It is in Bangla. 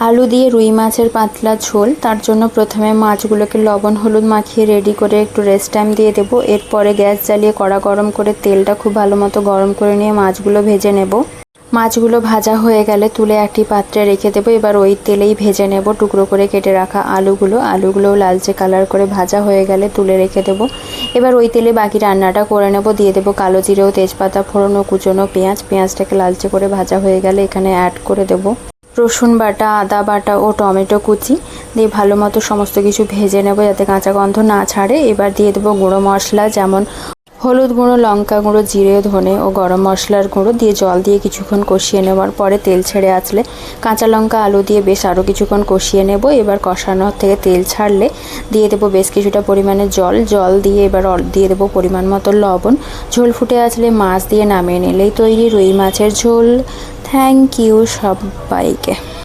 আলু দিয়ে রুই মাছের পাতলা ঝোল। তার জন্য প্রথমে মাছগুলোকে লবণ হলুদ মাখিয়ে রেডি করে একটু রেস্ট টাইম দিয়ে দেবো। এরপরে গ্যাস জ্বালিয়ে কড়া গরম করে তেলটা খুব ভালো মতো গরম করে নিয়ে মাছগুলো ভেজে নেব। মাছগুলো ভাজা হয়ে গেলে তুলে একটি পাত্রে রেখে দেবো। এবার ওই তেলেই ভেজে নেব টুকরো করে কেটে রাখা আলুগুলোও লালচে কালার করে ভাজা হয়ে গেলে তুলে রেখে দেবো। এবার ওই তেলে বাকি রান্নাটা করে নেব। দিয়ে দেবো কালো জিরে ও তেজপাতা ফোড়ন ও কুচনো পেঁয়াজটাকে লালচে করে ভাজা হয়ে গেলে এখানে অ্যাড করে দেবো রসুন বাটা, আদা বাটা ও টমেটো কুচি দিয়ে ভালো মতো সমস্ত কিছু ভেজে নেব যাতে কাঁচা গন্ধ না ছাড়ে। এবার দিয়ে দেবো গুঁড়ো মশলা যেমন হলুদ গুঁড়ো, লঙ্কা গুঁড়ো, জিরে, ধনে ও গরম মশলার গুঁড়ো দিয়ে জল দিয়ে কিছুক্ষণ কষিয়ে নেওয়ার পরে তেল ছেড়ে আসলে কাঁচা লঙ্কা আলু দিয়ে বেশ আরও কিছুক্ষণ কষিয়ে নেব। এবার কষানোর থেকে তেল ছাড়লে দিয়ে দেবো বেশ কিছুটা পরিমাণে জল দিয়ে এবার দিয়ে দেবো পরিমাণ মতো লবণ। ঝোল ফুটে আসলে মাছ দিয়ে নামিয়ে নিলেই তৈরি রুই মাছের ঝোল। থ্যাংক ইউ সবাইকে।